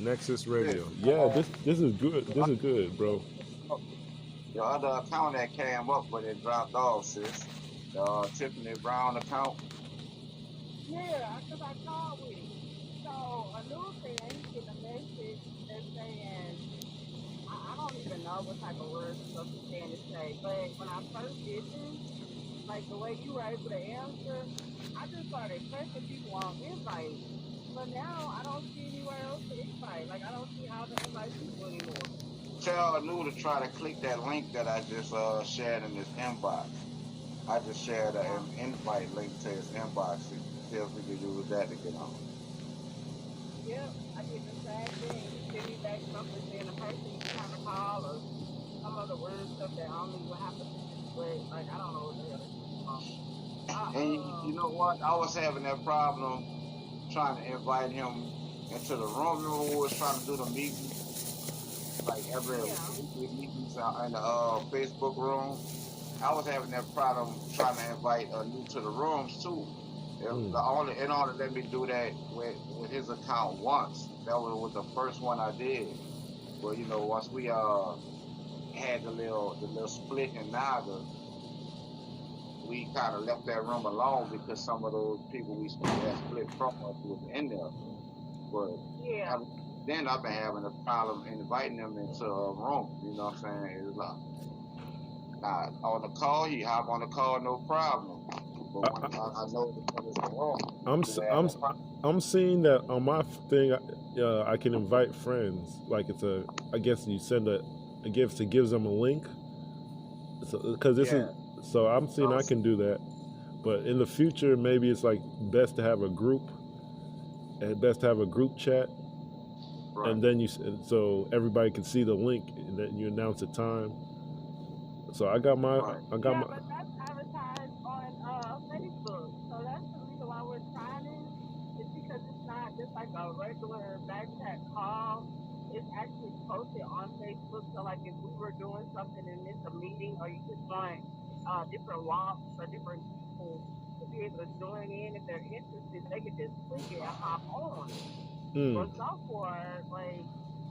Nexus Sis, Radio. Yeah, this is good. This is good, bro. your other account that came up, but it dropped off, sis. The Tiffany Brown account. Yeah, because I called with it. So a new thing, he's getting a message that's saying, I don't even know what type of words I'm supposed to say and to say, but when I first listened, like the way you were able to answer, I just started pressing people on invite. But now I don't see anywhere else to invite. Like I don't see how to invite people anymore. Tell Anu to try to click that link that I just shared in his inbox. I just shared Um, an invite link to his inbox. See if we can use that to get on. yep, I did the same thing. He sent me back something saying the person he's trying to call or some other word stuff that I don't even have to finish, but like I don't know what the hell they talking about. And you know what? I was having that problem trying to invite him into the room. Remember we was trying to do the meetings, like every Yeah. weekly meetings in the Facebook room. I was having that problem trying to invite new to the rooms too. It only let me do that with his account once. That was the first one I did. But you know, once we had the little split in Naga, we kind of left that room alone because some of those people that split from us was in there. But Yeah. ever then I've been having a problem inviting them into a room. You know what I'm saying? It's like, now on the call, he hop on the call, no problem. But when I know when it's the room, we have that problem. I'm seeing that on my thing. I can invite friends. Like it's a. I guess you send a gift. It gives them a link. Because this is. Yeah. So I'm seeing I can do that. But in the future, maybe it's like best to have a group. And best to have a group chat. Right. And then so everybody can see the link, and then you announce the time. So I got my. Right. I got Yeah, my. but that's advertised on Facebook. So that's the reason why we're trying it. It's because it's not just like a regular back chat call. It's actually posted on Facebook. So like if we were doing something and it's a meeting or you just want different walks or different people to be able to join in if they're interested, they could just click it and hop on. Mm. But so far, like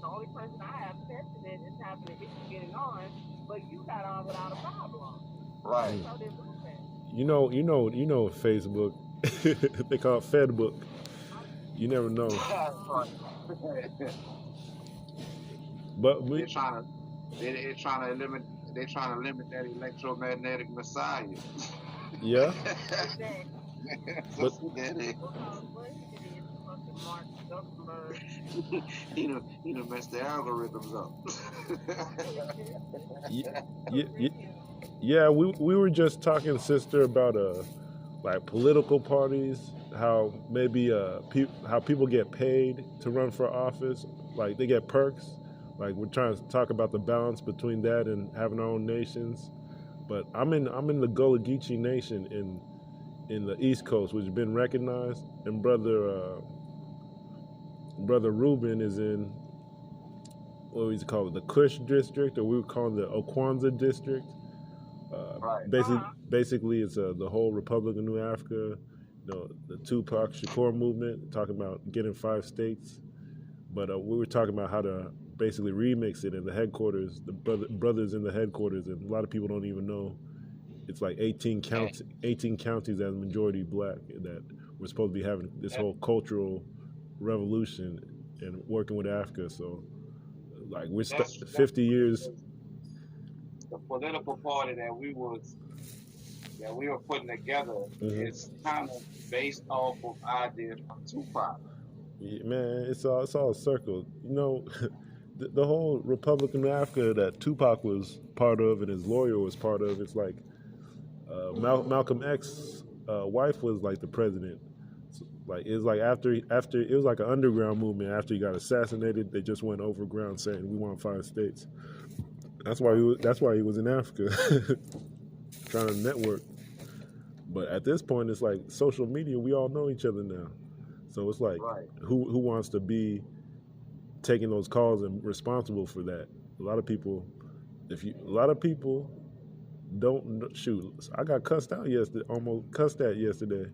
the only person I have testing it is having an issue getting on, but you got on without a problem. Right. And so did Ruben. You know Facebook. They call it Fedbook. You never know. But they're trying to they're trying to limit that electromagnetic messiah. yeah. Exactly. But That's what that is. Who knows what it is? Fucking Mark Zuckerberg. He done messed the algorithms up. yeah, For real. yeah, we were just talking, sister, about like political parties, how maybe how people get paid to run for office, like they get perks. Like we're trying to talk about the balance between that and having our own nations. But I'm in the Gullah Geechee Nation in the East Coast, which has been recognized, and brother Ruben is in what we call it, the Kush district, or we would call it the Okwanza district. Right. Basically, it's the whole Republic of New Africa, the Tupac Shakur movement, talking about getting 5 states. But we were talking about how to basically remix it in the headquarters, the brothers in the headquarters, and a lot of people don't even know. It's like 18 counties as majority black, that we're supposed to be having this whole cultural revolution and working with Africa. So, like, we're 50 years. The political party that we were putting together is kind of based off of ideas from Tupac. Yeah, man, it's all a circle. The whole Republican Africa that Tupac was part of and his lawyer was part of. It's like Malcolm X's wife was like the president. So, like it was like after it was like an underground movement. After he got assassinated, they just went overground saying we want 5 states. That's why he was in Africa, trying to network. But at this point, it's like social media. We all know each other now, so it's like who wants to be taking those calls and responsible for that? A lot of people don't shoot. I got cussed out yesterday, almost cussed at yesterday,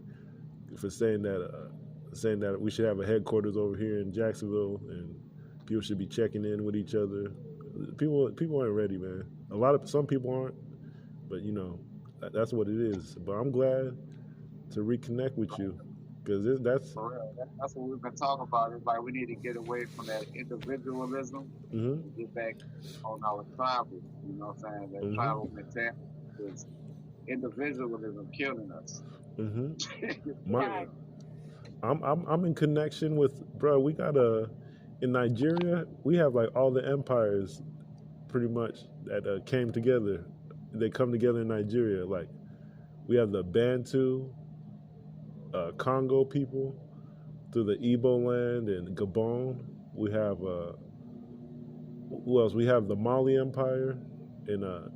for saying that we should have a headquarters over here in Jacksonville, and People should be checking in with each other. People aren't ready, man. Some people aren't, but you know, that's what it is. But I'm glad to reconnect with you because that's. For real. That's what we've been talking about. It's like we need to get away from that individualism Mm-hmm. and get back on our tribal. You know what I'm saying? That Mm-hmm. tribal mentality is individualism killing us. Mm-hmm. Right. I'm in connection with, bro. We got in Nigeria, we have like all the empires pretty much that came together. They come together in Nigeria. Like we have the Bantu, Congo people through the Igbo land and Gabon. We have who else? We have the Mali Empire and a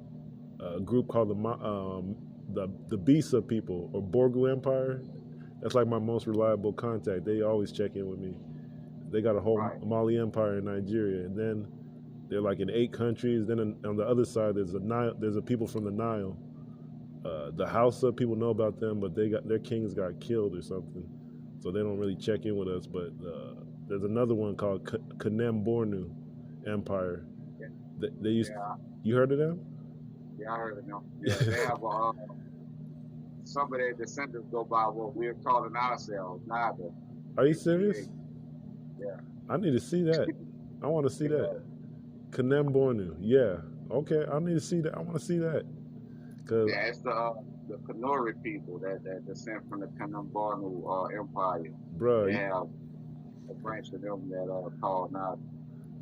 group called the Bisa people or Borgu Empire. That's like my most reliable contact. They always check in with me. They got a whole Mali Empire in Nigeria, and then they're like in 8 countries. Then on the other side, there's a people from the Nile. The Hausa people know about them, but their kings got killed or something, so they don't really check in with us. But there's another one called BORNU Empire. They used. You heard of them? Yeah, I heard of them. Yeah, they have some of their descendants go by what we're calling ourselves, neither. Are you serious? Yeah. I need to see that. I want to see that. BORNU. Yeah. Okay. I need to see that. I want to see that. Yeah, it's the Kanuri people that descend from the BORNU Empire. Bruh. They have a branch of them that are called neither.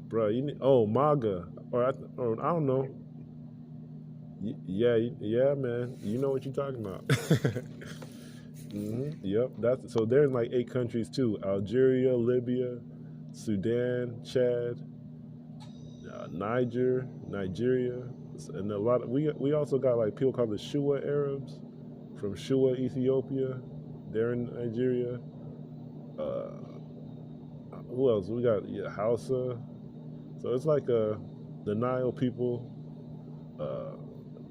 Bruh, you need, MAGA. Or I don't know. Yeah, man. You know what you're talking about. Mm-hmm. Yep. So they're in like 8 countries too: Algeria, Libya, Sudan, Chad, Nigeria, and a lot. We also got like people called the Shua Arabs from Shua, Ethiopia. They're in Nigeria. Who else? We got Hausa. So it's like the Nile people.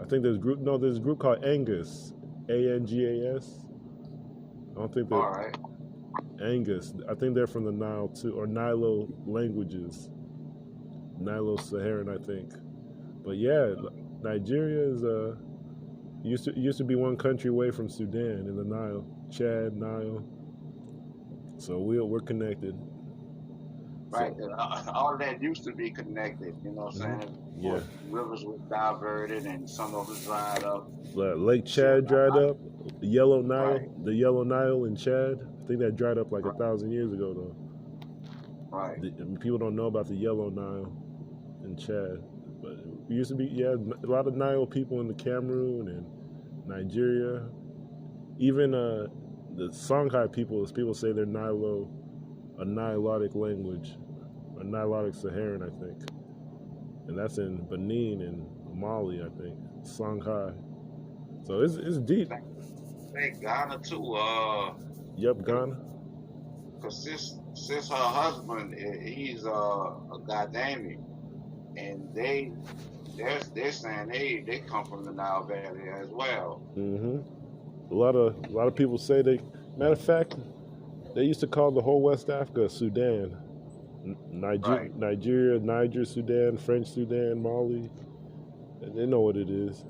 I think there's a group called Angus, Angas. I don't think they're all right. Angus. I think they're from the Nile too, or Nilo languages, Nilo-Saharan, I think. But yeah, Nigeria is used to be one country away from Sudan in the Nile, Chad, Nile. So we're connected. Right. So, all of that used to be connected, you know what I'm saying? Yeah. Rivers were diverted and some of it dried up. Lake Chad dried up. The Yellow Nile in Chad. I think that dried up like 1,000 years ago, though. Right. People don't know about the Yellow Nile in Chad. But it used to be, a lot of Nile people in the Cameroon and Nigeria. Even the Songhai people say they're a Nilotic language, a Nilotic Saharan, I think. And that's in Benin and Mali, I think. Songhai. So it's deep. Hey, Ghana too. Yep, Ghana. Cause since her husband, he's a Gadami, and they're saying they come from the Nile Valley as well. Mm-hmm. A lot of people say they. Matter of fact, they used to call the whole West Africa Sudan. Nigeria, Niger, Sudan, French Sudan, Mali. And they know what it is.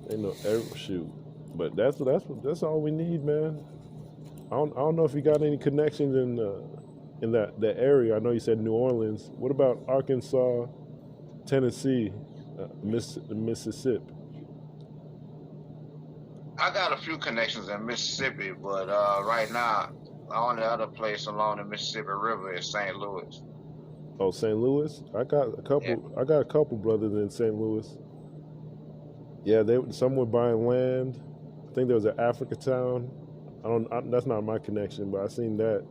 They know shoot. But that's all we need, man. I don't know if you got any connections in that area. I know you said New Orleans. What about Arkansas, Tennessee, Mississippi? I got a few connections in Mississippi, but right now, the only other place along the Mississippi River is St. Louis. Oh, St. Louis? I got a couple. Yeah. I got a couple brothers in St. Louis. Yeah, some were buying land. I think there was an Africa town. That's not my connection, but I seen that.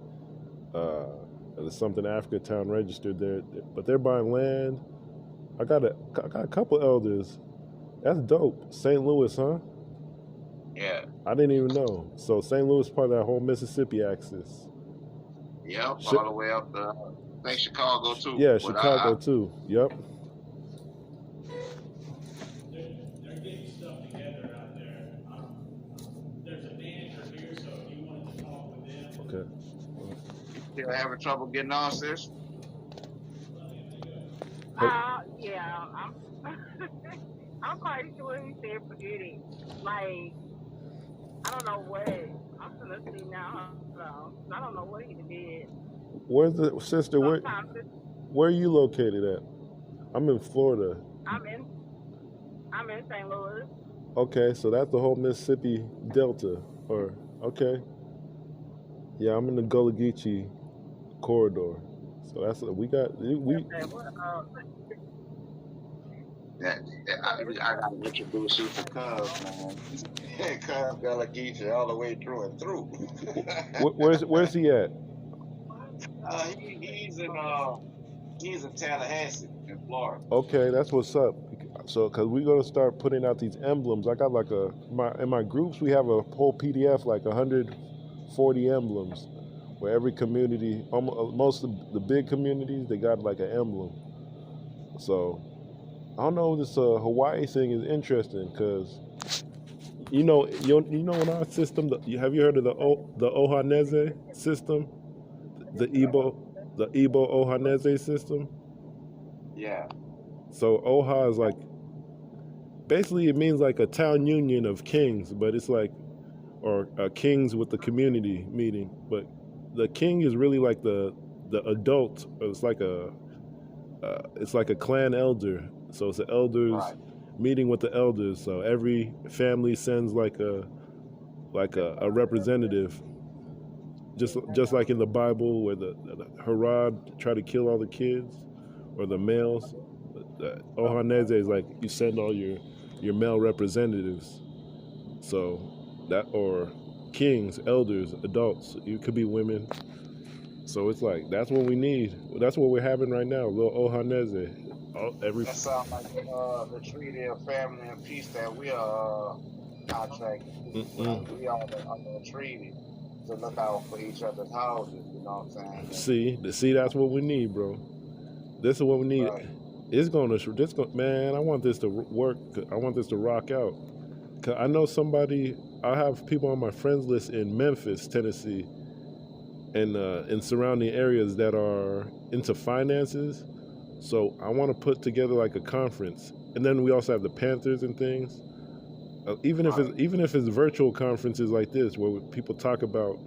There's something Africa town registered there, but they're buying land. I got a couple elders. That's dope. St. Louis, huh? Yeah. I didn't even know. So St. Louis is part of that whole Mississippi axis. Yep, all the way up to, I think Chicago too. Yeah, Chicago too. Yep. They're getting stuff together out there. There's a manager here, so if you wanted to talk with them. Okay. Still having trouble getting on, sis? Yeah, I'm quite sure he said forget it. Like, I don't know what. I'm gonna see now. Hold on. I don't know what he did. Where's the sister? Sometimes Where are you located at? I'm in Florida. I'm in I'm in St. Louis. Okay, so that's the whole Mississippi Delta. Or okay, yeah, I'm in the Gullah Geechee corridor. So that's we got we. Okay, what? I gotta introduce you to Cuz, man. Cuz Bella Geechee all the way through and through. Where's he at? He's in Tallahassee in Florida. Okay, that's what's up. So, cause we're gonna start putting out these emblems. I got like in my groups we have a whole PDF like 140 emblems, where every community, almost most of the big communities, they got like an emblem. So, I don't know. This Hawaii thing is interesting because you know in our system, have you heard of the Ohaneze system, the Igbo Ohaneze system? Yeah. So Oha is like basically it means like a town union of kings, but it's like or kings with the community meeting. But the king is really like the adult. It's like a clan elder. So it's the elders Right. meeting with the elders. So every family sends like a representative, just like in the Bible where the Herod try to kill all the kids or the males. Ohaneze is like you send all your male representatives. So that or kings, elders, adults. You could be women. So it's like that's what we need. That's what we're having right now. A little Ohaneze. That sounds like the Treaty of Family and Peace that we are contracted to. We are under a treaty to look out for each other's houses. You know what I'm saying? See, that's what we need, bro. This is what we need. Right. Man, I want this to work. I want this to rock out. Cause I know somebody. I have people on my friends list in Memphis, Tennessee, and in surrounding areas that are into finances. So I want to put together like a conference, and then we also have the Panthers and things. Even if it's virtual conferences like this, where people talk about,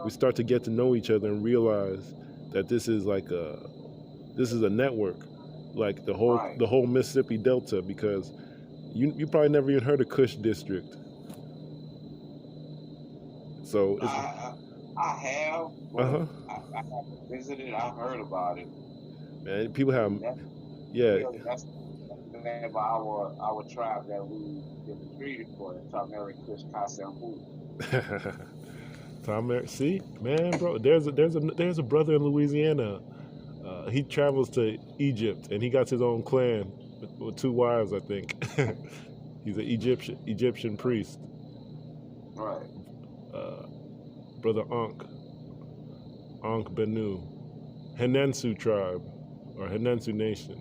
we start to get to know each other and realize that this is a network, like the whole Mississippi Delta, because you probably never even heard of Kush District. So it's, I have, but I haven't visited. I've heard about it. Man, people have, That's the name of our tribe that we get treated for. It's Tamari Kush Kasembu. See, man, bro, there's a brother in Louisiana. He travels to Egypt and he got his own clan with 2 wives, I think. He's an Egyptian priest. Right. Brother Ankh Benu, Henensu tribe or Henensu nation.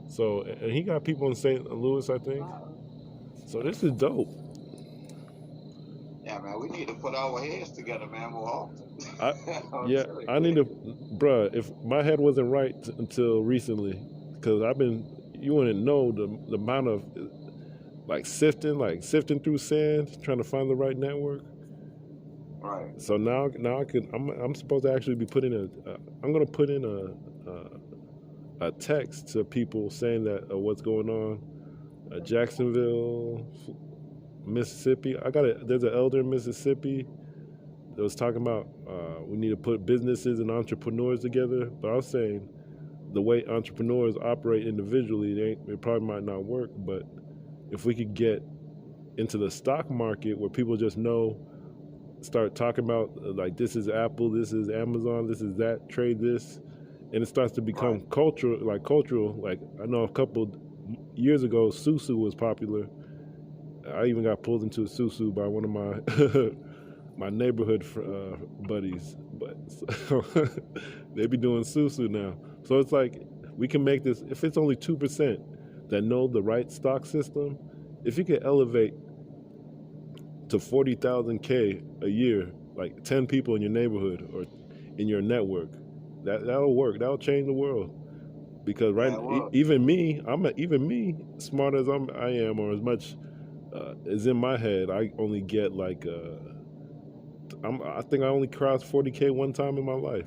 So, and he got people in St. Louis, I think. So this is dope. Yeah, man, we need to put our heads together, man, more often. I need to, bruh, if my head wasn't right until recently, because you wouldn't know the amount of, sifting through sand, trying to find the right network. Right. So now I'm supposed to actually be I'm going to put in a text to people saying that what's going on, Jacksonville, Mississippi. There's an elder in Mississippi that was talking about we need to put businesses and entrepreneurs together. But I was saying the way entrepreneurs operate individually, it probably might not work. But if we could get into the stock market where people just start talking about like this is Apple, this is Amazon, this is that, trade this, and it starts to become cultural. Like I know a couple years ago, Susu was popular. I even got pulled into a Susu by one of my my neighborhood buddies, but they be doing Susu now. So it's like we can make this. If it's only 2% that know the right stock system, if you can elevate to 40,000 K a year, like 10 people in your neighborhood or in your network, that'll work. That'll change the world. because Yeah, it was. even me, even me, smart as I am, or as much is in my head, I only get like I think I only crossed 40K one time in my life.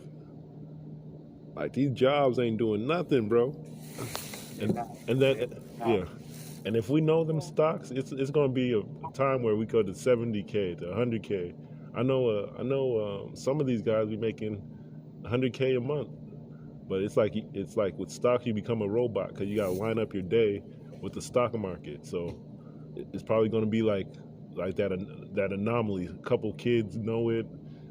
Like these jobs ain't doing nothing, bro. They're And not. and They're that not. yeah. And if we know them Yeah. stocks, it's going to be a time where we go to 70K to 100K. I know some of these guys be making 100K a month, but it's like with stocks you become a robot because you got to line up your day with the stock market. So it's probably going to be like that anomaly. A couple kids know it.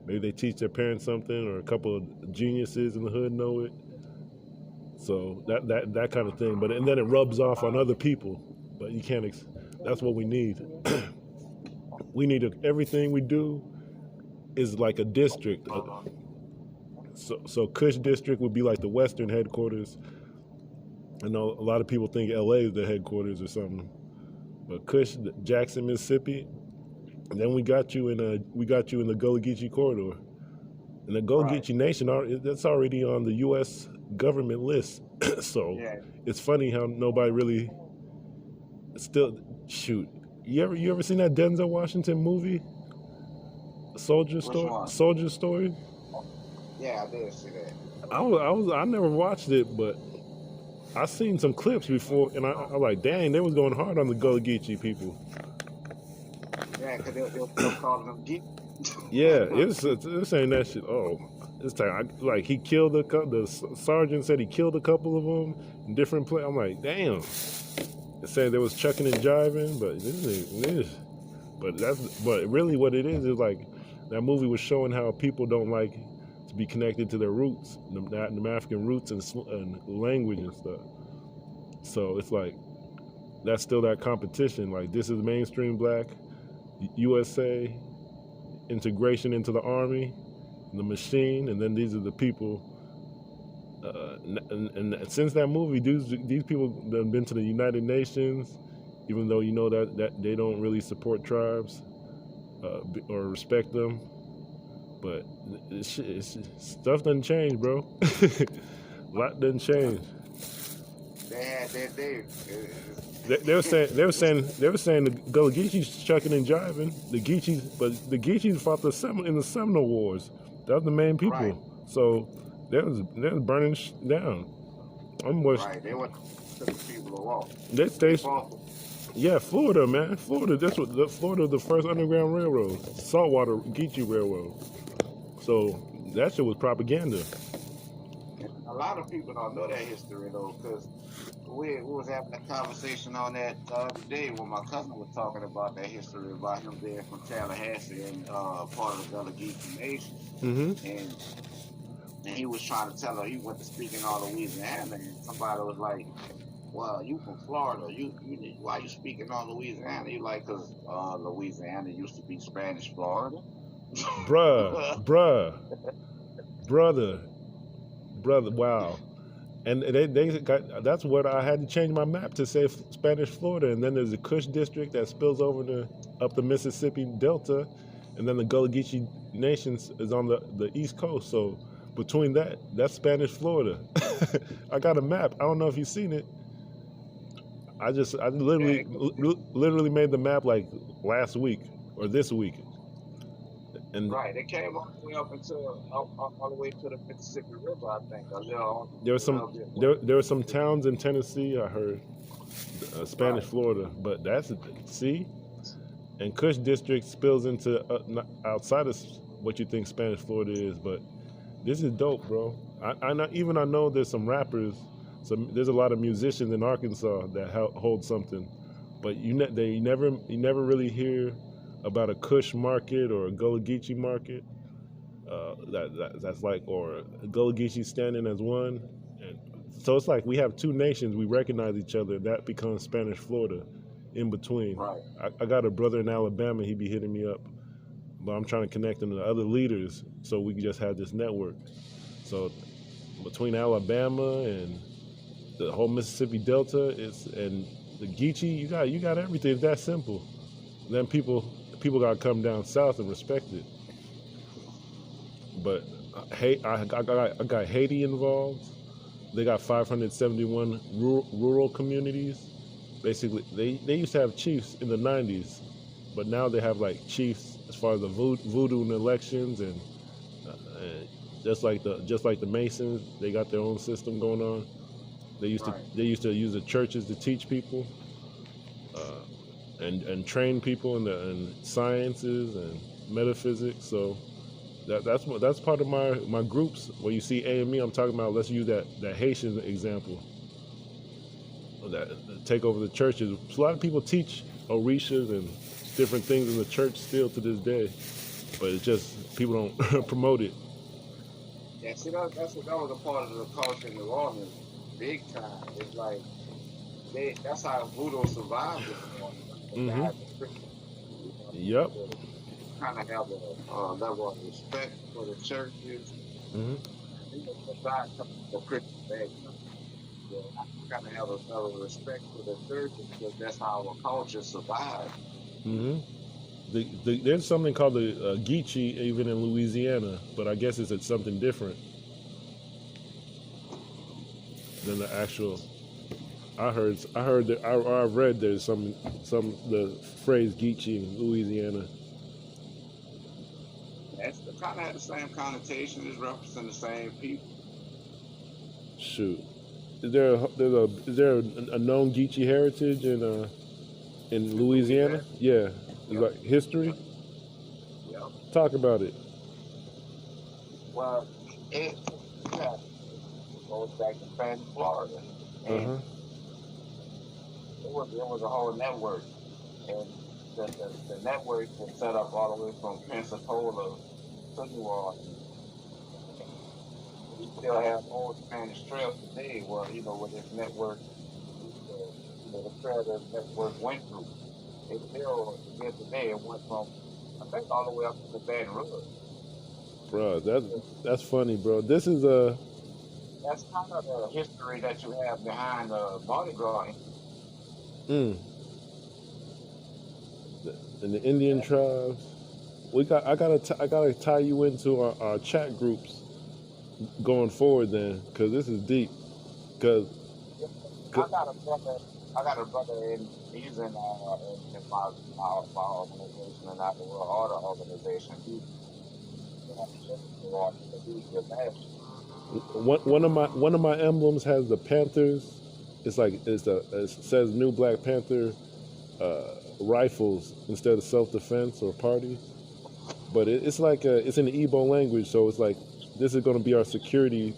Maybe they teach their parents something, or a couple of geniuses in the hood know it. So that kind of thing. But and then it rubs off on other people. But you can't. That's what we need. We need everything we do is like a district. So Kush district would be like the western headquarters. I know a lot of people think LA is the headquarters or something, but Kush, Jackson, Mississippi, and then we got you in the Gullah Geechee corridor, and the Gullah Right. Geechee Nation. That's already on the U.S. government list. So Yeah. it's funny how nobody really still shoot. You ever seen that Denzel Washington movie, Which one? Soldier Story? Yeah, I did see that. I never watched it, but I seen some clips before, and I like, dang, they was going hard on the Gullah Geechee people. Yeah, because they'll call them geek. Yeah, they're saying that shit. Oh, this time, like he killed the sergeant said he killed a couple of them in different places. I'm like, damn. They said they was chucking and jiving, but but really what it is like that movie was showing how people don't like to be connected to their roots, the African roots and language and stuff. So it's like that's still that competition. Like this is mainstream black, USA, integration into the army, the machine, and then these are the people. And since that movie, these people have been to the United Nations, even though you know that they don't really support tribes or respect them. But stuff doesn't change, bro. A lot doesn't change. They had their day. They were saying the Gullah Geechee's chucking and jiving. The Geechees fought in the Seminole Wars. That was the main people. Right. So they was burning down. Right. They went to the people who walk. They stayed. fought. Yeah, Florida, man. Florida. That's what Florida, the first underground railroad, saltwater Geechee Railroad. So that shit was propaganda. And a lot of people don't know that history though, because we was having a conversation on that the other day when my cousin was talking about that history about him being from Tallahassee and part of the Gullah Geechee Nation, Mm-hmm. and he was trying to tell her he went to speaking on Louisiana, and somebody was like, "Well, you from Florida? Why you speaking on Louisiana?" You like, "Cause Louisiana used to be Spanish Florida." brother. Wow. And they got, that's what I had to change my map to say Spanish Florida. And then there's the Kush district that spills over up the Mississippi Delta, and then the Gullah Geechee Nations is on the East Coast. So between that's Spanish Florida. I got a map. I don't know if you've seen it. I literally made the map like last week or this week. And Right, it came all the way up until all the way to the Mississippi River, I think. there were some towns in Tennessee. I heard Spanish Florida, but and Kush district spills into outside of what you think Spanish Florida is. But this is dope, bro. I know there's some rappers. There's a lot of musicians in Arkansas that hold something, but you never really hear about a Kush market or a Gullah Geechee market. That's like, or Gullah Geechee standing as one. And so it's like we have two nations. We recognize each other. That becomes Spanish Florida. In between, Right. I got a brother in Alabama. He be hitting me up, but I'm trying to connect him to other leaders so we can just have this network. So between Alabama and the whole Mississippi Delta, and the Geechee, you got everything. It's that simple. Then people got to come down south and respect it. But I got Haiti involved. they got 571 rural communities. Basically, they used to have chiefs in the 90s, but now they have like chiefs as far as the voodoo in elections, and just like the Masons, they got their own system going on. Right. They used to use the churches to teach people, and train people in sciences and metaphysics. So that's part of my groups. When you see AME, I'm talking about, let's use that Haitian example. That take over the churches. So a lot of people teach Orishas and different things in the church still to this day, but it's just people don't promote it. Yeah, see, that was a part of the culture in New Orleans, big time. It's like that's how voodoo survived in New Orleans. The Hmm. guys, the Christians, Yep. kind of have a level of respect for the churches. Hmm. Even besides the Christian background, you kind of have a level of respect for the churches because that's how our culture survived. Hmm. There's something called the Geechee even in Louisiana, but I guess it's something different than the actual. I heard that I read there's some the phrase Geechee in Louisiana. That's the kind of have the same connotation as representing the same people. Shoot, is there a known Geechee heritage in Louisiana? Louisiana. Yeah, it's Yep. like history. Yep. Yep. Talk about it. Well, it yeah, it goes back to Panthers, Florida, Uh and huh. it was a whole network, and the network was set up all the way from Pensacola to New Orleans. We still have old Spanish trails today, where where this network, the trail that the network went through. It still again today. It went from I think all the way up to Baton Rouge. Bro, that's funny, bro. This is That's kind of the history that you have behind the Mardi Gras. mm, in the Indian tribes. I gotta tie you into our chat groups going forward then, because this is deep. Because I got a brother. I got a brother in. He's in my organization and not the World Order organization. He's the master. one of my emblems has the Panthers. It's like it says New Black Panther rifles instead of self defense or party. But it's like it's in the Igbo language, so it's like this is going to be our security,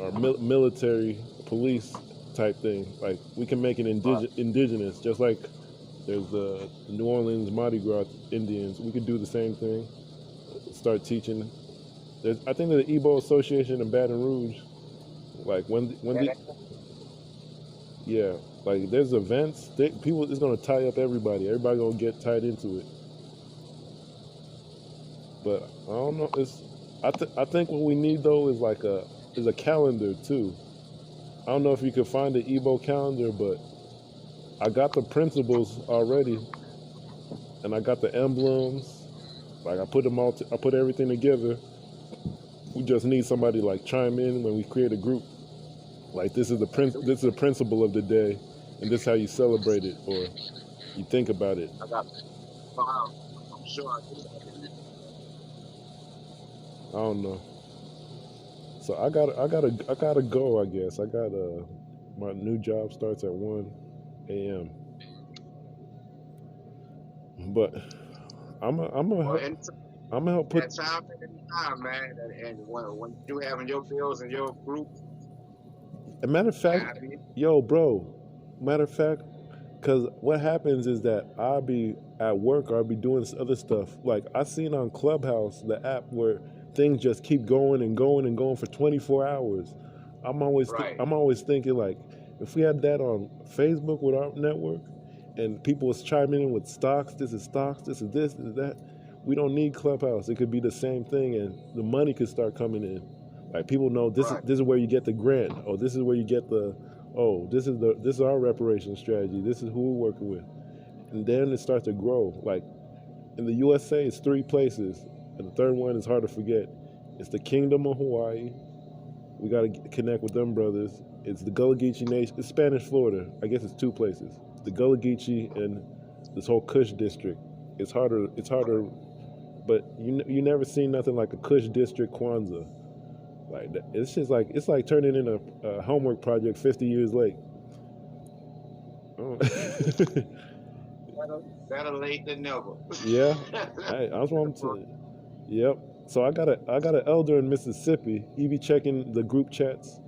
our military police type thing. Like we can make it Right. indigenous, just like there's the New Orleans Mardi Gras Indians. We could do the same thing. Start teaching. I think there's the Igbo Association in Baton Rouge. Like yeah, like there's events. People it's gonna tie up everybody. Everybody gonna get tied into it. But I don't know. I think what we need though is like a calendar too. I don't know if you could find the Igbo calendar, but I got the principles already, and I got the emblems. Like I put them all. I put everything together. We just need somebody like chime in when we create a group. Like this is the principle of the day, and this is how you celebrate it or you think about it. I got. I'm sure I do. I don't know. So I gotta go. I guess I got my new job starts at 1 a.m. But I'm Well, gonna help put. that time anytime, man. And when you having your bills and your group, A matter of fact, happy. yo, bro. Matter of fact, because what happens is that I'll be at work or I'll be doing this other stuff. Like I seen on Clubhouse, the app where things just keep going and going and going for 24 hours. Right. I'm always thinking like, if we had that on Facebook with our network, and people was chiming in with stocks, this is stocks, this is that. We don't need Clubhouse. It could be the same thing, and the money could start coming in. Like people know Right. this is where you get the grant, or this is where you get this is our reparation strategy. This is who we're working with, and then it starts to grow. Like in the USA, it's 3 places, and the third one is hard to forget. It's the Kingdom of Hawaii, We got to connect with them brothers. It's the Gullah Geechee Nation. It's Spanish Florida. I guess it's two places. The Gullah Geechee and this whole Kush district. It's harder. It's harder. But you never seen nothing like a Kush district Kwanzaa. Like that. It's like turning in a homework project 50 years late. Oh. Better late than never. Yeah, that's what I'm telling you. Yep. So I got an elder in Mississippi. He be checking the group chats,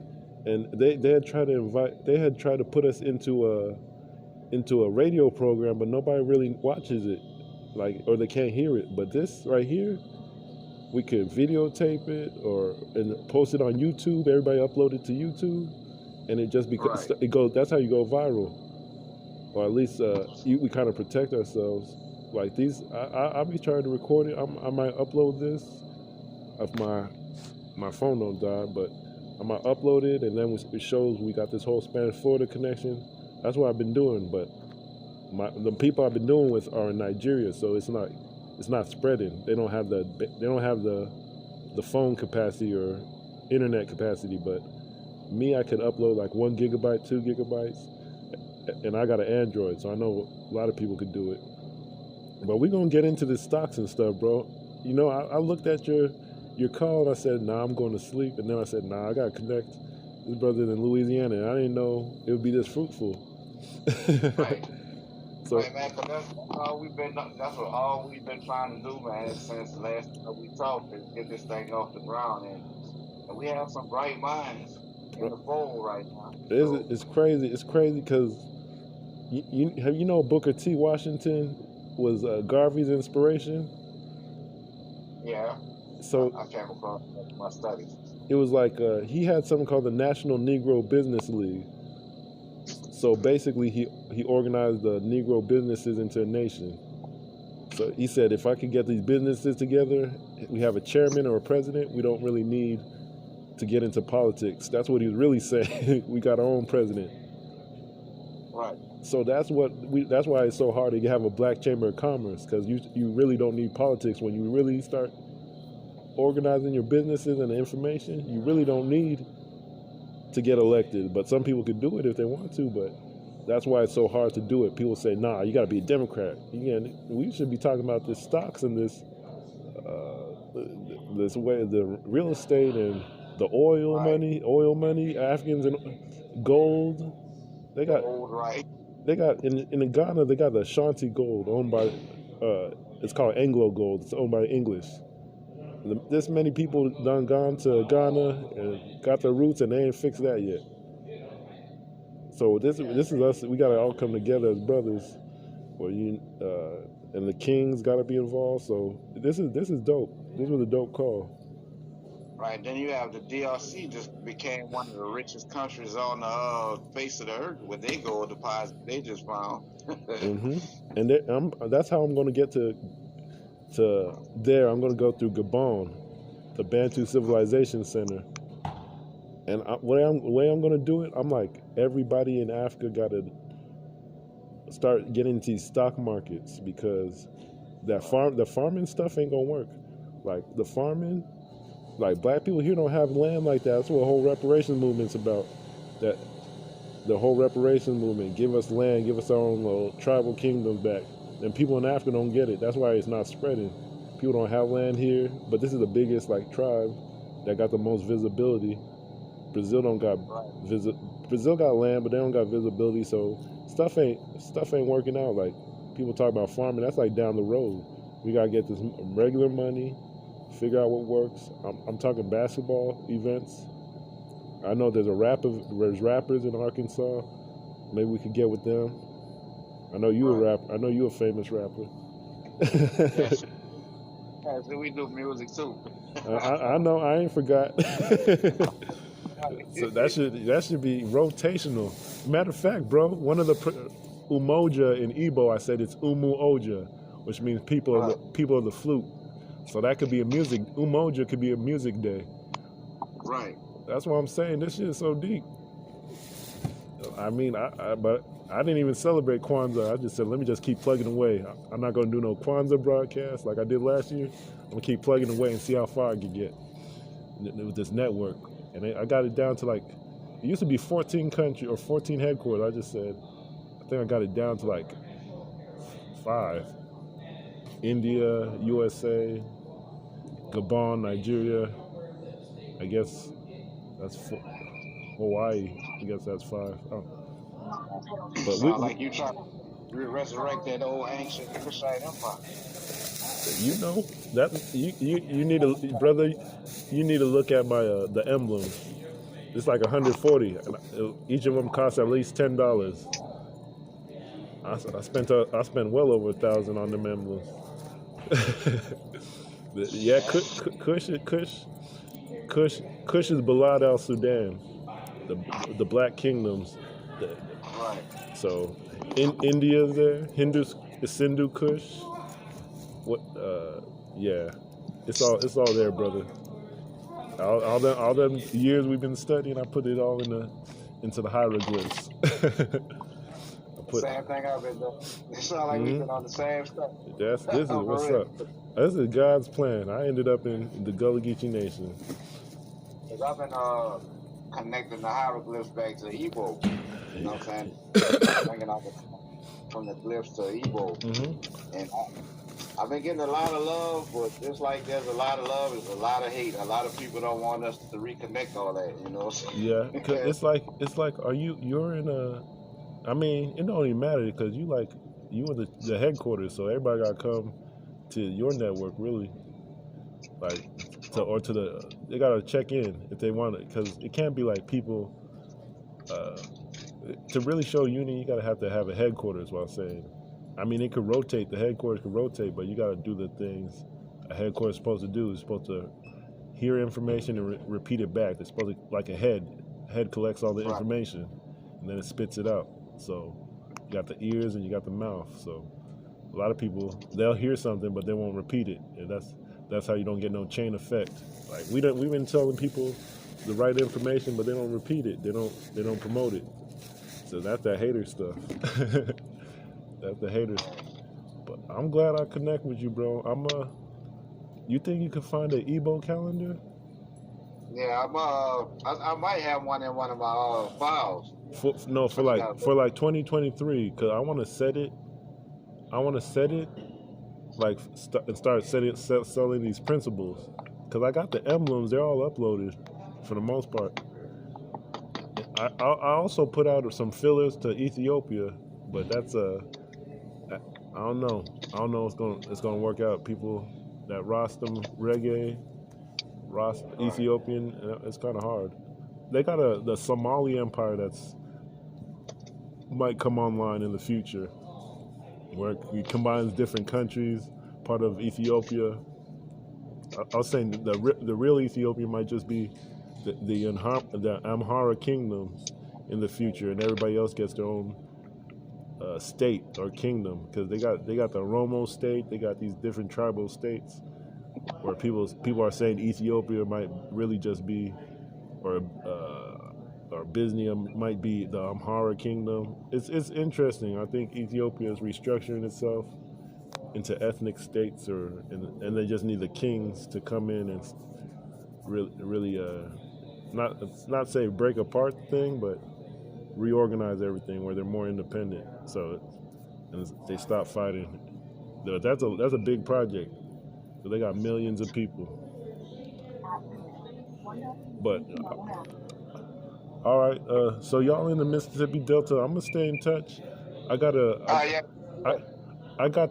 and they had tried to put us into a radio program, but nobody really watches it, like, or they can't hear it. But this right here, we could videotape it and post it on YouTube. Everybody upload it to YouTube, and it just becomes it goes. That's how you go viral, or at least we kind of protect ourselves. Like these, I'll be trying to record it. I might upload this if my phone don't die, but I might upload it, and then it shows we got this whole Spanish Florida connection. That's what I've been doing, but the people I've been doing with are in Nigeria, so it's not spreading. They don't have the phone capacity or internet capacity. But me, I could upload like 1 gigabyte, 2 gigabytes, and I got an Android, so I know a lot of people could do it. But we're gonna get into the stocks and stuff, bro. You know, I looked at your call and I said, nah, I'm going to sleep, and then I said, nah, I gotta connect this brother in Louisiana, and I didn't know it would be this fruitful. Right. So, right, man, 'cause that's all we've been trying to do, man, since the last time we talked, is get this thing off the ground, and we have some bright minds in the fold right now. It's crazy. It's crazy because you know Booker T. Washington was Garvey's inspiration. Yeah. So I came across my studies. it was like he had something called the National Negro Business League. So basically, he organized the Negro businesses into a nation. So he said, if I could get these businesses together, we have a chairman or a president, we don't really need to get into politics. That's what he was really saying. We got our own president. Right. So that's why it's so hard to have a black chamber of commerce, because you really don't need politics. When you really start organizing your businesses and the information, you really don't need to get elected. But some people could do it if they want to, but that's why it's so hard to do it. People say, nah, you got to be a Democrat. We should be talking about the stocks and this way, the real estate and the oil money, Africans and gold. They got in Ghana, they got the Ashanti gold owned by it's called Anglo Gold. It's owned by English. This many people done gone to Ghana and got their roots, and they ain't fixed that yet. So this is us. We gotta all come together as brothers. And the kings gotta be involved. So this is dope. This was a dope call. Right. Then you have the DRC just became one of the richest countries on the face of the earth with their gold deposit they just found. Mm-hmm. And that's how I'm gonna get to there. I'm gonna go through Gabon, the Bantu Civilization Center. And the way I'm going to do it, I'm like, everybody in Africa got to start getting into these stock markets, because the farming stuff ain't going to work. Like the farming, like black people here don't have land like that. That's what the whole reparations movement's about. That the whole reparations movement, give us land, give us our own little tribal kingdoms back. And people in Africa don't get it. That's why it's not spreading. People don't have land here, but this is the biggest like tribe that got the most visibility. Brazil don't got Brazil got land, but they don't got visibility. So stuff ain't working out. Like people talk about farming, that's like down the road. We gotta get this regular money, figure out what works. I'm talking basketball events. I know there's rappers in Arkansas. Maybe we could get with them. I know you a rapper. I know you a famous rapper. Yes. So we do music too. I know. I ain't forgot. So that should be rotational. Matter of fact, bro, one of the Umoja in Igbo, I said it's Umu Oja, which means people of the flute. So that could be a music. Umoja could be a music day. Right. That's what I'm saying. This shit is so deep. I mean, but I didn't even celebrate Kwanzaa. I just said, let me just keep plugging away. I'm not going to do no Kwanzaa broadcast like I did last year. I'm going to keep plugging away and see how far I can get with this network. and I got it down to like it used to be 14 country or 14 headquarters. I just said I think I got it down to like 5: India, USA, Gabon, Nigeria. I guess that's Hawaii. I guess that's 5. Oh. But Sound like you trying to resurrect that old ancient Kushite empire. you know that you need to, brother. You need to look at my the emblem. It's like 140. And each of them costs at least $10. I spent well over 1,000 on them emblems. Yeah, Kush is Balad al Sudan, the Black Kingdoms. Right. So in India's there, Hindus is Sindhu Kush. What? Yeah, it's all there, brother. All them years we've been studying, I put it all into the hieroglyphs. Same thing I've been doing. It sounds like we've been on the same stuff. This is what's up. This is God's plan. I ended up in the Gullah Geechee Nation. Because I've been connecting the hieroglyphs back to Igbo. You know what I'm saying? Bringing out from the glyphs to Igbo. And I've been getting a lot of love, but just like there's a lot of love, there's a lot of hate. A lot of people don't want us to reconnect all that, you know. Yeah, cause it's like you're in a. I mean, it don't even matter because you in the headquarters, so everybody gotta come to your network, really. Like, they gotta check in if they want it, because it can't be like people. To really show unity, you gotta have a headquarters. What I'm saying. I mean, it could rotate. The headquarters could rotate, but you gotta do the things a headquarters is supposed to do. It's supposed to hear information and repeat it back. It's supposed to like a head. Head collects all the information, and then it spits it out. So you got the ears and you got the mouth. So a lot of people, they'll hear something but they won't repeat it, and that's how you don't get no chain effect. Like we've been telling people the right information, but they don't repeat it. They don't promote it. So that's that hater stuff. That's the haters. But I'm glad I connect with you, bro. You think you could find an Igbo calendar? Yeah, I might have one in one of my files. For like 2023, because I want to set it. Like start selling these principles, because I got the emblems. They're all uploaded for the most part. I also put out some fillers to Ethiopia, but that's I don't know. It's gonna work out. People that Rostam reggae, Ethiopian, it's kind of hard. They got the Somali Empire that's might come online in the future, where it combines different countries, part of Ethiopia. I was saying the real Ethiopia might just be the Amhara kingdoms in the future, and everybody else gets their own state or kingdom, because they got the Oromo state. They got these different tribal states where people are saying Ethiopia might really just be, or Bithynia might be the Amhara kingdom. It's interesting. I think Ethiopia is restructuring itself into ethnic states, and they just need the kings to come in and really not say break apart the thing, but reorganize everything where they're more independent. So and they stop fighting. That's a big project. So they got millions of people. But all right, so y'all in the Mississippi Delta, I'm gonna stay in touch. I got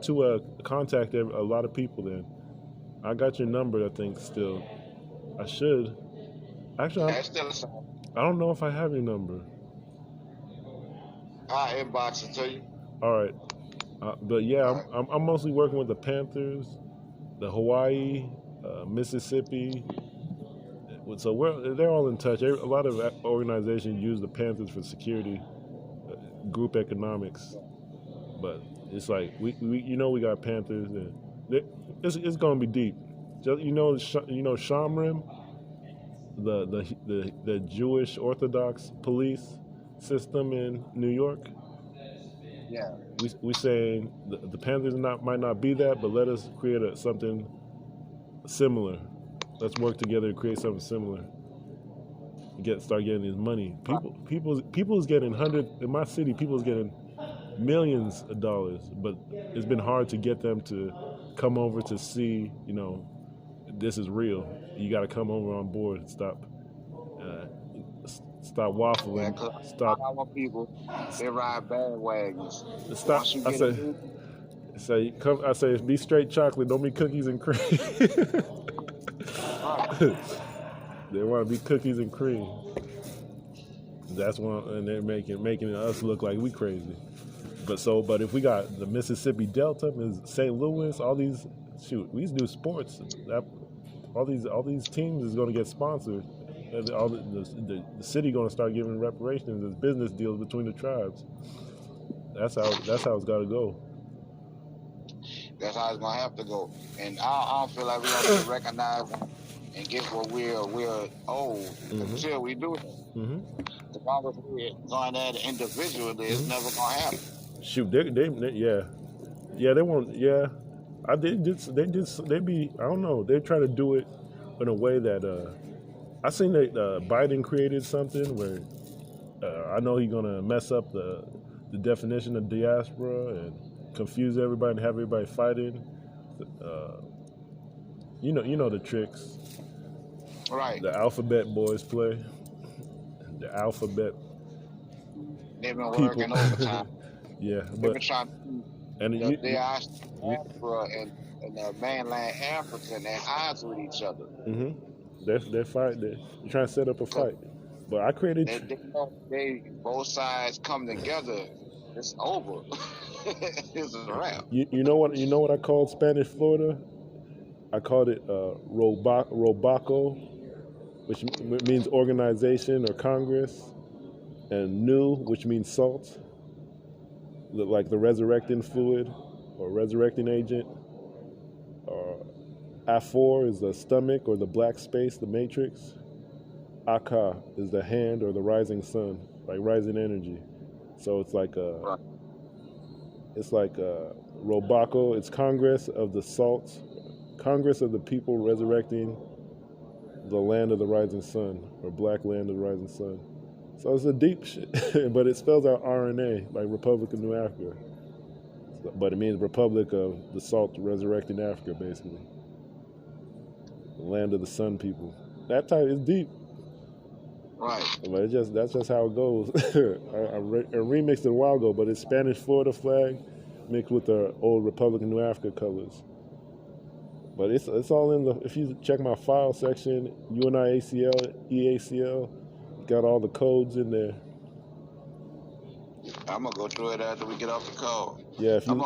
to contact a lot of people. Then I got your number. I think still. I should. Actually, I don't know if I have your number. I'll inbox it to you. All right, but yeah, I'm mostly working with the Panthers, the Hawaii, Mississippi. So they're all in touch. A lot of organizations use the Panthers for security, group economics. But it's like we got Panthers, and it's gonna be deep. Just Shamrim, the Jewish Orthodox police system in New York. Yeah. We saying the Panthers might not be that, but let us create something similar. Let's work together to create something similar. start getting his money. People's getting in my city. People's getting millions of dollars, but it's been hard to get them to come over to see. This is real. You got to come over on board. Stop waffling. Yeah, 'cause Stop. our people, they ride bandwagons. Stop. Once you I get say. it, Say come. I say be straight chocolate. Don't be cookies and cream. right. They want to be cookies and cream. That's one, and they're making us look like we crazy. But if we got the Mississippi Delta, St. Louis, all these we do sports. All these teams is going to get sponsored. And all the city going to start giving reparations as business deals between the tribes. That's how it's got to go. That's how it's gonna have to go. And I don't feel like we're gonna recognize and get what we're owed until we do it. Mm-hmm. As long as we're going at it individually, it's never gonna happen. Shoot, they won't. Yeah, they be. I don't know. They try to do it in a way that I seen that Biden created something where I know he's gonna mess up the definition of diaspora and confuse everybody and have everybody fighting. You know the tricks. Right. The alphabet boys play. The alphabet. They've been people. working overtime. Yeah, They've but been trying to and diaspora and the mainland Africa, and they're odds with each other. Mm-hmm. They're fighting. They're trying to set up a fight. But I created. They both sides come together. It's over. It's a wrap. You know what I called Spanish Florida? I called it Robaco, which means organization or Congress, and Nu, which means salt, like the resurrecting fluid or resurrecting agent. A4 is the stomach or the black space, the matrix. Aka is the hand or the rising sun, like rising energy. So it's like Robaco. It's Congress of the Salt, Congress of the people resurrecting the land of the rising sun, or black land of the rising sun. So it's a deep shit, but it spells out RNA, like Republic of New Africa. But it means Republic of the Salt resurrecting Africa, basically. The land of the sun people. That type is deep. Right. But that's just how it goes. I remixed it a while ago, but it's Spanish Florida flag mixed with the old Republic of New Africa colors. But it's all in the. If you check my file section, UNIAACL-EACL, got all the codes in there. I'm gonna go through it after we get off the call. Yeah, if you. I'm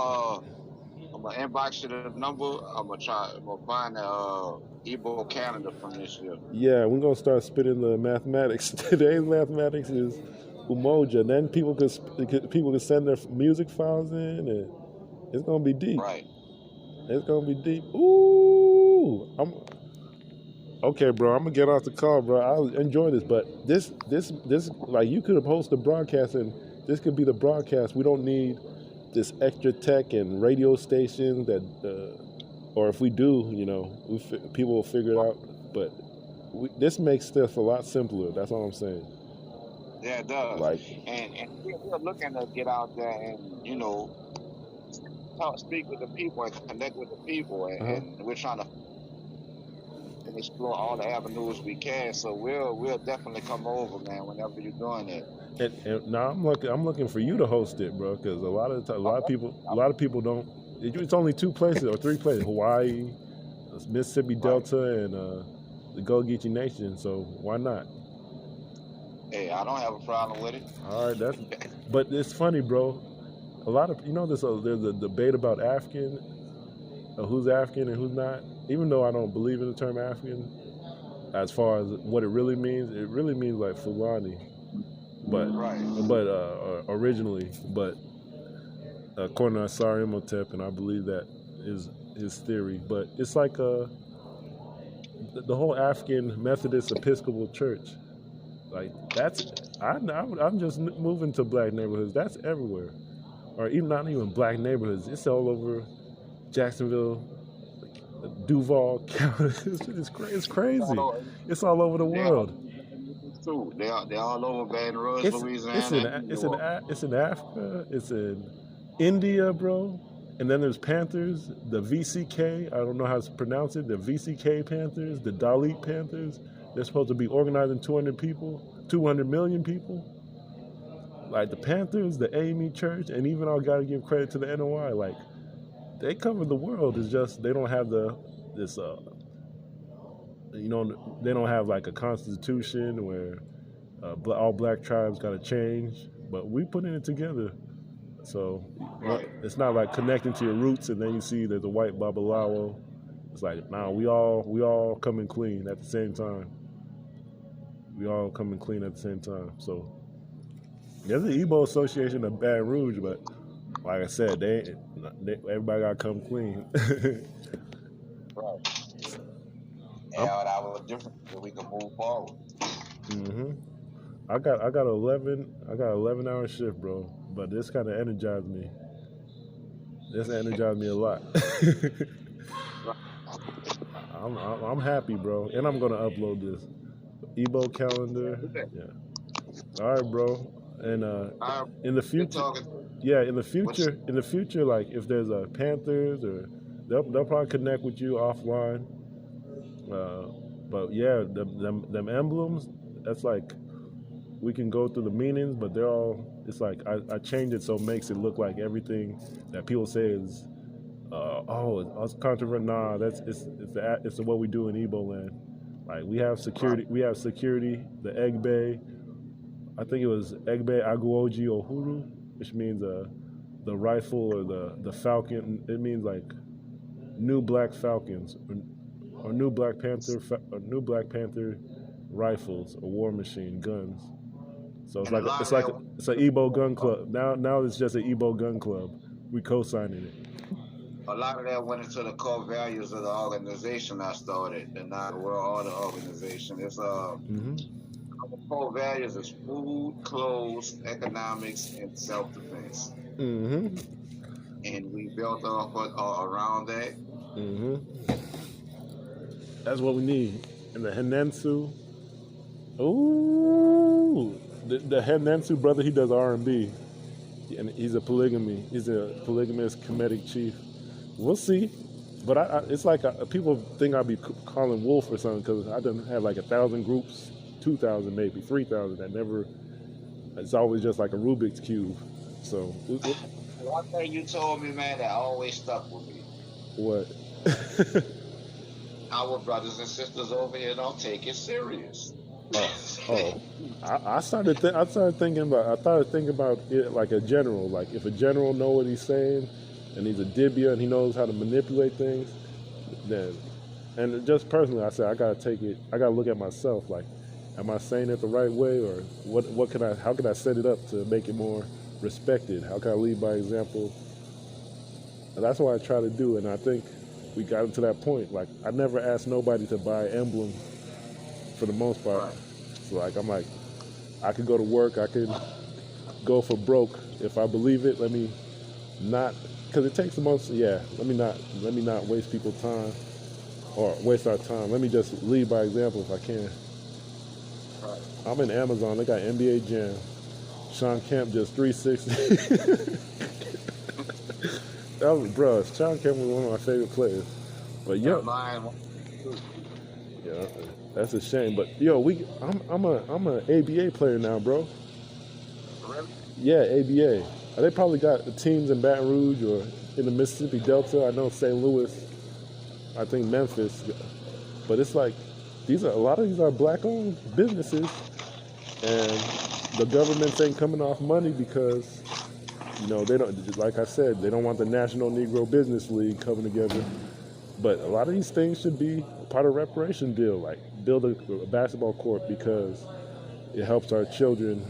gonna inbox you the number. I'm gonna find the Igbo calendar from this year. Yeah, we're gonna start spitting the mathematics. Today's mathematics is Umoja. Then people could send their music files in, and it's gonna be deep. Right. It's gonna be deep. Ooh, okay, bro. I'm gonna get off the call, bro. I enjoy this, but this like you could have hosted a broadcast, and this could be the broadcast. We don't need this extra tech and radio station that, or if we do, people will figure it out. But this makes stuff a lot simpler. That's all I'm saying. Yeah, it does. Like, and we're looking to get out there and speak with the people and connect with the people, and we're trying to explore all the avenues we can. So we'll definitely come over, man, whenever you're doing it. And now I'm looking for you to host it, bro, because a lot of people don't. It's only 2 places or 3 places: Hawaii, Mississippi Delta, and the Geechee Nation. So why not? Hey, I don't have a problem with it. All right, but it's funny, bro. A lot of there's a debate about African, who's African and who's not. Even though I don't believe in the term African, as far as what it really means like Fulani. But originally, according to Asari Imhotep, and I believe that is his theory. But it's like the whole African Methodist Episcopal Church, like I'm just moving to black neighborhoods. That's everywhere, or even not even black neighborhoods. It's all over Jacksonville, Duval County. It's crazy. It's all over the world. too. They're all over Baton Rouge, It's Louisiana, and New Orleans. it's in Africa. It's in India, bro. And then there's Panthers, the VCK. I don't know how to pronounce it. The VCK Panthers, the Dalit Panthers. They're supposed to be organizing 200 people, 200 million people. Like the Panthers, the AME Church, and even I gotta give credit to the NOI. Like they cover the world. It's just they don't have this they don't have like a constitution where all black tribes got to change, but we putting it together. So Right. it's not like connecting to your roots and then you see there's a white babalawo. It's like, nah, we all coming clean at the same time. We all coming clean at the same time. So there's the Igbo Association of Baton Rouge, but like I said, everybody got to come clean. Right. And our difference so we can move forward. hmm I got 11-hour shift, bro. But this kind of energized me. This energized me a lot. I'm happy, bro, and I'm gonna upload this Igbo calendar. Yeah. All right, bro. And in the Good future, talking. yeah, in What's the future, like if there's a Panthers or they'll probably connect with you offline. But yeah, them emblems, that's like we can go through the meanings, but they're all. It's like I change it so it makes it look like everything that people say is. It's controversial. Nah, it's what we do in Igbo land. Like we have security. We have security. The Egbe, I think it was Egbe Aguoji Ohuru, which means the rifle or the falcon. It means like new black falcons or new Black Panther rifles, a war machine, guns. So it's and a like lot it's of like that it's an Igbo gun club. Now it's just an Igbo gun club. We co-signing it. a lot of that went into the core values of the organization I started, the Non World Order organization. It's hmm the core values is food, clothes, economics, and self defense. hmm And we built off around that. hmm That's what we need. And the Henensu. Ooh, the Henensu brother, he does R&B, and he's a polygamous Kemetic chief. We'll see, but it's like people think I'd be calling Wolf or something because I done had like 1,000 groups, 2,000 maybe 3,000. That never. It's always just like a Rubik's cube. So One thing you told me, man, that always stuck with me. what? Our brothers and sisters over here don't take it serious. Oh, I started thinking about it like a general. Like if a general know what he's saying, and he's a dibia and he knows how to manipulate things, then, and just personally, I said I gotta take it. I gotta look at myself. Like, am I saying it the right way, or how can I set it up to make it more respected? How can I lead by example? And that's what I try to do, and I think we got to that point. Like I never asked nobody to buy emblem for the most part. Right. So like I'm like, I could go to work, I could go for broke if I believe it. Let me not, because it takes the most. Yeah, let me not waste people's time or waste our time. Let me just lead by example if I can. Right. I'm in Amazon. They got NBA Jam. Sean Kemp just 360. That was, bro. Sean Kemp was one of my favorite players. But yeah. Yeah, that's a shame. But yo, I'm a ABA player now, bro. Really? Yeah, ABA. They probably got the teams in Baton Rouge or in the Mississippi Delta. I know St. Louis. I think Memphis. But it's like a lot of these are black-owned businesses, and the governments ain't coming off money because they don't. Like I said, they don't want the National Negro Business League coming together. But a lot of these things should be part of a reparation deal, like build a basketball court because it helps our children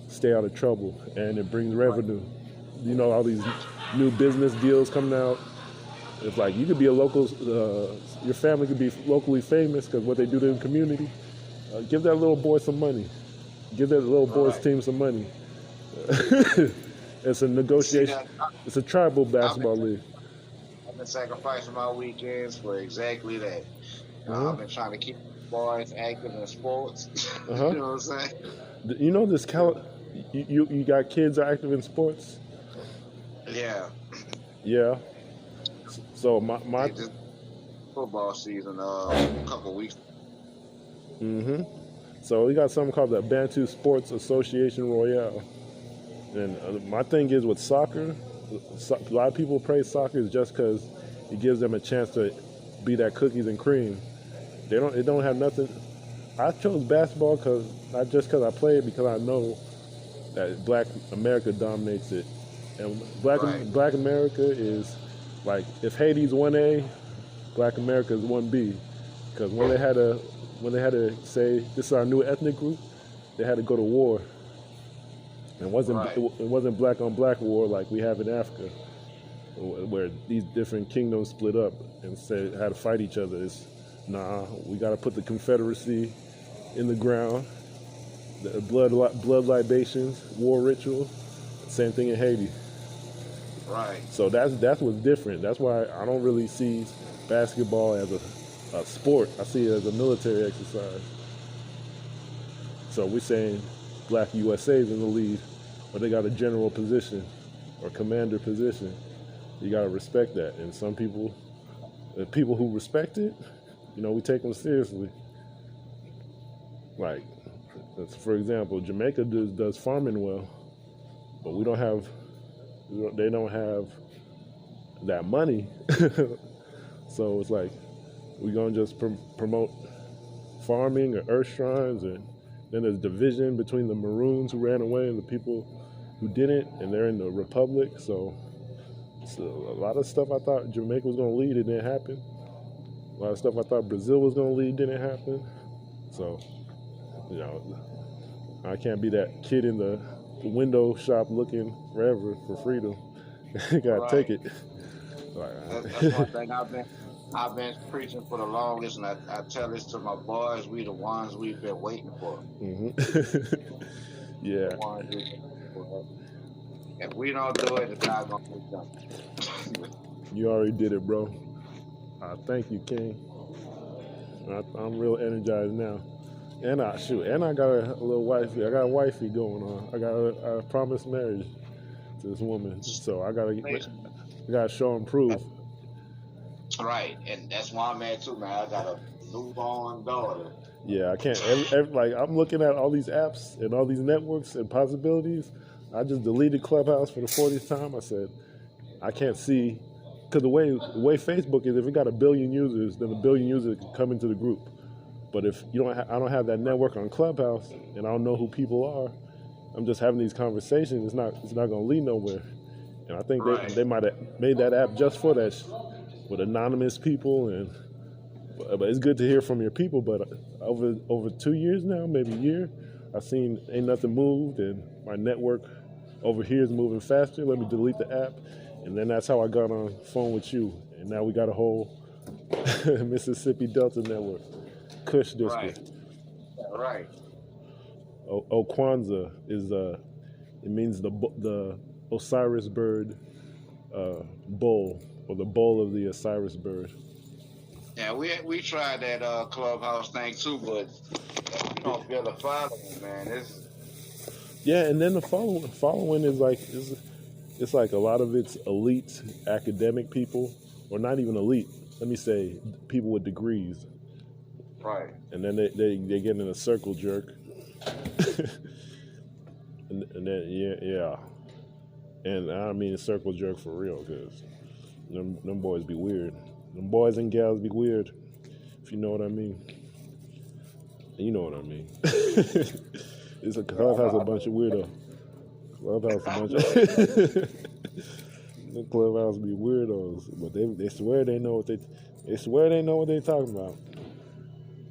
stay out of trouble and it brings revenue. All these new business deals coming out. It's like you could be a local, your family could be locally famous because what they do to the community. Give that little boy some money. Give that little boy's team some money. It's a negotiation. It's a tribal basketball league. I've been sacrificing my weekends for exactly that. Uh-huh. I've been trying to keep boys active in sports. Uh-huh. You know what I'm saying? You know this you got kids active in sports? Yeah, Yeah. So my they just football season a couple weeks. mm-hmm. So we got something called the Bantu Sports Association Royale. And my thing is with soccer, a lot of people praise soccer is just because it gives them a chance to be that cookies and cream. It don't have nothing. I chose basketball because not just because I play it, because I know that Black America dominates it, and Right, Black America is like if Haiti's 1A, Black America is 1B, because when they had to say this is our new ethnic group, they had to go to war. right, It wasn't black on black war like we have in Africa, where these different kingdoms split up and said had to fight each other. It's nah, we got to put the Confederacy in the ground. The blood libations, war rituals. Same thing in Haiti. right. So that's what's different. That's why I don't really see basketball as a sport. I see it as a military exercise. So we're saying Black USA's in the lead, but they got a general position or commander position. You got to respect that. And some people, the people who respect it, we take them seriously. Like, for example, Jamaica does farming well, but they don't have that money. So it's like, we're going to just promote farming or earth shrines, and then there's division between the Maroons who ran away and the people who didn't, and they're in the Republic. So a lot of stuff I thought Jamaica was going to lead, it didn't happen. A lot of stuff I thought Brazil was going to lead didn't happen. So, I can't be that kid in the window shop looking forever for freedom. Gotta take Right. it. That's one thing I've been preaching for the longest, and I tell this to my boys: we the ones we've been waiting for. Hmm. The Yeah, ones we've been waiting for. If we don't do it, it's not gonna be done. you already did it, bro. Thank you, King. I'm real energized now. And I got a little wifey. I got a wifey going on. I got a promised marriage to this woman. So I gotta show and prove. Right, and that's why I'm at too, man. I got a newborn daughter. Yeah, I can't. Like I'm looking at all these apps and all these networks and possibilities. I just deleted Clubhouse for the 40th time. I said I can't see because the way Facebook is, if it got 1 billion users, then 1 billion users can come into the group. But if I don't have that network on Clubhouse, and I don't know who people are. I'm just having these conversations. It's not going to lead nowhere. And I think Right, they might have made that app just for that, with anonymous people. But it's good to hear from your people. But over 2 years now, maybe a year, I've seen ain't nothing moved, and my network over here is moving faster. Let me delete the app, and then that's how I got on phone with you. And now we got a whole Mississippi Delta network. Kush right, district. right. Okwanza is it means the Osiris bird bull, or the bull of the Osiris bird. Yeah, we tried that clubhouse thing too, but you don't build a following, man. Yeah, and then the following is like it's like a lot of it's elite academic people, or not even elite. Let me say people with degrees, Right, and then they get in a circle jerk, and then yeah, and I mean a circle jerk for real, because them boys be weird. Them boys and gals be weird, if you know what I mean. You know what I mean. It's a yeah, I clubhouse a know. bunch of weirdo. Clubhouse a I bunch know it. of the clubhouse be weirdos, but they swear they know they swear they know what they talking about.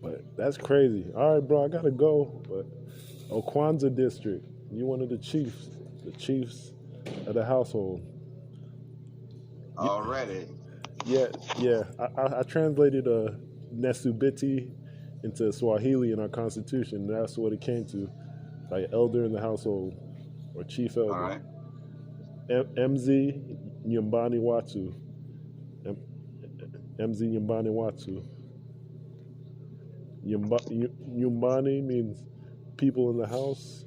But that's crazy. All right, bro, I gotta go. But Okwanza district, you one of the chiefs of the household. Y- Already. Yeah, yeah. I translated Nesubiti into Swahili in our constitution. And that's what it came to, like elder in the household or chief All elder. right. MZ Nyumbani Watu. MZ Nyumbani Watu. Nyumbani means people in the house.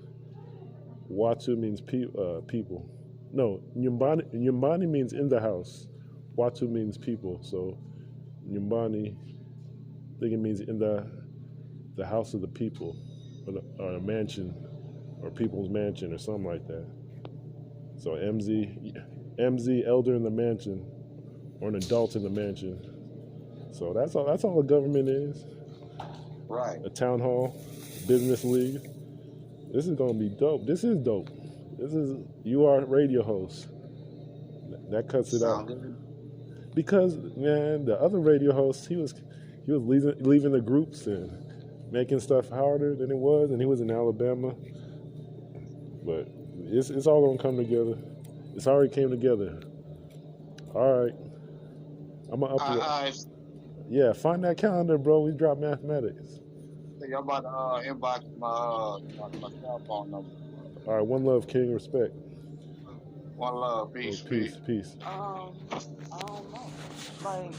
Watu means people. No, Nyumbani means in the house. Watu means people. So Nyumbani, I think it means in the house of the people, or a mansion, or people's mansion, or something like that. So MZ, elder in the mansion, or an adult in the mansion. So that's all the government is. Right. A town hall, business league. This is gonna be dope. This is dope. You are a radio host. That cuts it out. Good. Because man, the other radio host, he was leaving the groups and making stuff harder than it was, and he was in Alabama. But it's all gonna come together. It's already came together. All right, I'm gonna upload. Yeah, find that calendar, bro. We drop mathematics. I'm about to inbox my cell phone number. All right, one love, King. Respect. One love. Peace. Peace. I don't know. Like